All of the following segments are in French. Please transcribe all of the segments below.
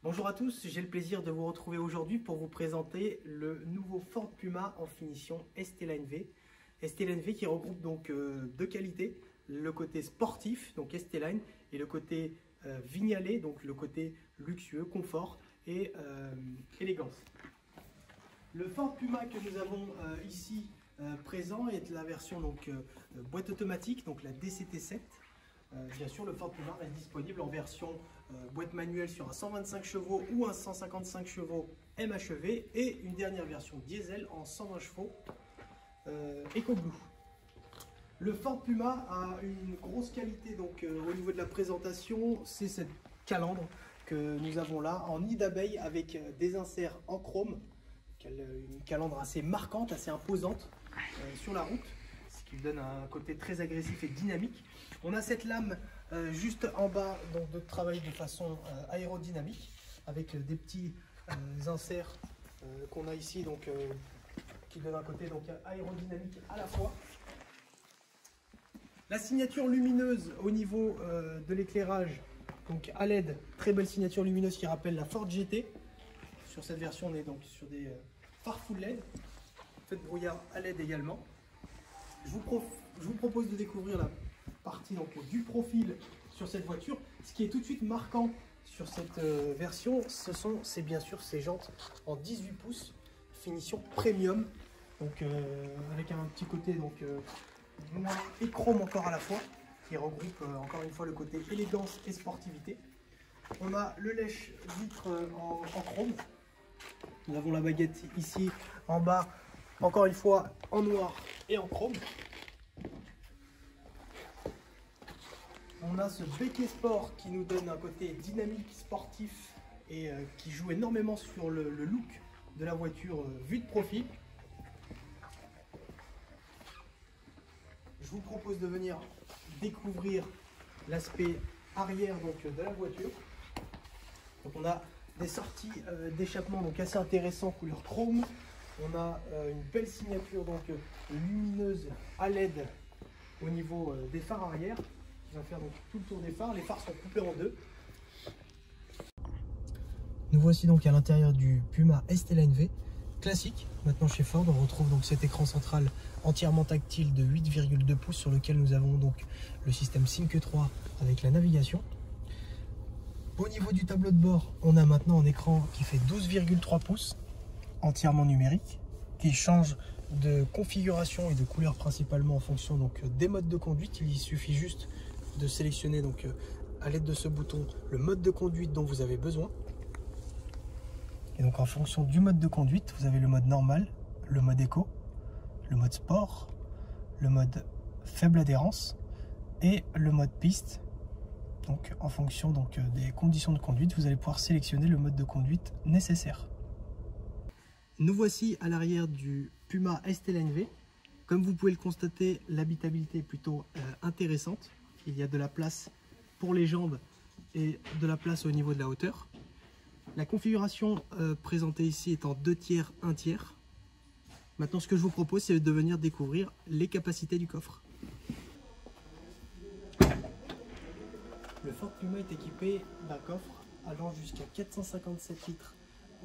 Bonjour à tous, j'ai le plaisir de vous retrouver aujourd'hui pour vous présenter le nouveau Ford Puma en finition ST-Line V. ST-Line V qui regroupe donc deux qualités, le côté sportif, donc ST-Line, et le côté vignalé, donc le côté luxueux, confort et élégance. Le Ford Puma que nous avons ici présent est la version donc, boîte automatique, donc la DCT7. Bien sûr, le Ford Puma reste disponible en version boîte manuelle sur un 125 chevaux ou un 155 chevaux MHEV et une dernière version diesel en 120 chevaux EcoBlue. Le Ford Puma a une grosse qualité donc, au niveau de la présentation, c'est cette calandre que nous avons là en nid d'abeille avec des inserts en chrome, une calandre assez marquante, assez imposante sur la route, ce qui lui donne un côté très agressif et dynamique. On a cette lame juste en bas donc, de travail de façon aérodynamique avec des petits inserts qu'on a ici donc, qui donnent un côté donc, aérodynamique à la fois. La signature lumineuse au niveau de l'éclairage, donc à LED, très belle signature lumineuse qui rappelle la Ford GT. Sur cette version, on est donc sur des phares full LED, fait de brouillard à LED également. Je vous propose de découvrir la partie donc, du profil sur cette voiture. Ce qui est tout de suite marquant sur cette version, c'est bien sûr ces jantes en 18 pouces, finition premium, donc avec un petit côté donc noir et chrome encore à la fois, qui regroupe encore une fois le côté élégance et sportivité. On a le lèche-vitre en chrome. Nous avons la baguette ici en bas, encore une fois en noir et en chrome. On a ce béquet sport qui nous donne un côté dynamique, sportif et qui joue énormément sur le look de la voiture vue de profil. Je vous propose de venir découvrir l'aspect arrière donc, de la voiture. Donc on a des sorties d'échappement donc assez intéressantes couleur chrome. On a une belle signature donc lumineuse à LED au niveau des phares arrière qui va faire donc tout le tour des phares. Les phares sont coupés en deux. Nous voici donc à l'intérieur du Puma ST-Line V classique. Maintenant chez Ford, on retrouve donc cet écran central entièrement tactile de 8,2 pouces sur lequel nous avons donc le système Sync 3 avec la navigation. Au niveau du tableau de bord, on a maintenant un écran qui fait 12,3 pouces, entièrement numérique, qui change de configuration et de couleur principalement en fonction donc, des modes de conduite. Il suffit juste de sélectionner donc, à l'aide de ce bouton le mode de conduite dont vous avez besoin. Et donc en fonction du mode de conduite, vous avez le mode normal, le mode éco, le mode sport, le mode faible adhérence et le mode piste. Donc en fonction donc, des conditions de conduite, vous allez pouvoir sélectionner le mode de conduite nécessaire. Nous voici à l'arrière du Puma ST-Line V. Comme vous pouvez le constater, l'habitabilité est plutôt intéressante. Il y a de la place pour les jambes et de la place au niveau de la hauteur. La configuration présentée ici est en 2 tiers, 1 tiers. Maintenant, ce que je vous propose, c'est de venir découvrir les capacités du coffre. Le Ford Puma est équipé d'un coffre allant jusqu'à 457 litres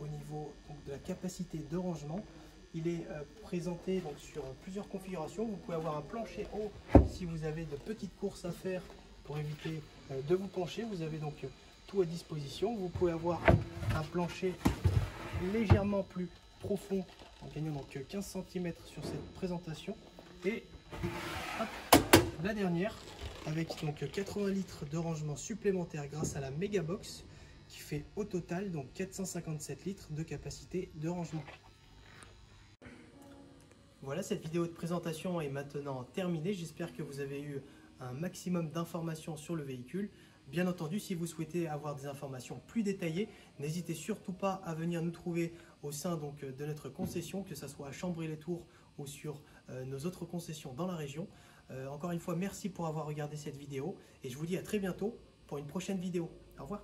au niveau donc, de la capacité de rangement. Il est présenté donc, sur plusieurs configurations. Vous pouvez avoir un plancher haut si vous avez de petites courses à faire pour éviter de vous pencher. Vous avez donc tout à disposition. Vous pouvez avoir un plancher légèrement plus profond en gagnant donc 15 cm sur cette présentation. Et hop, la dernière avec donc 80 litres de rangement supplémentaire grâce à la Megabox qui fait au total donc 457 litres de capacité de rangement. Voilà, cette vidéo de présentation est maintenant terminée. J'espère que vous avez eu un maximum d'informations sur le véhicule. Bien entendu, si vous souhaitez avoir des informations plus détaillées, n'hésitez surtout pas à venir nous trouver au sein donc, de notre concession, que ce soit à Chambry-les-Tours ou sur nos autres concessions dans la région. Encore une fois, merci pour avoir regardé cette vidéo et je vous dis à très bientôt pour une prochaine vidéo. Au revoir.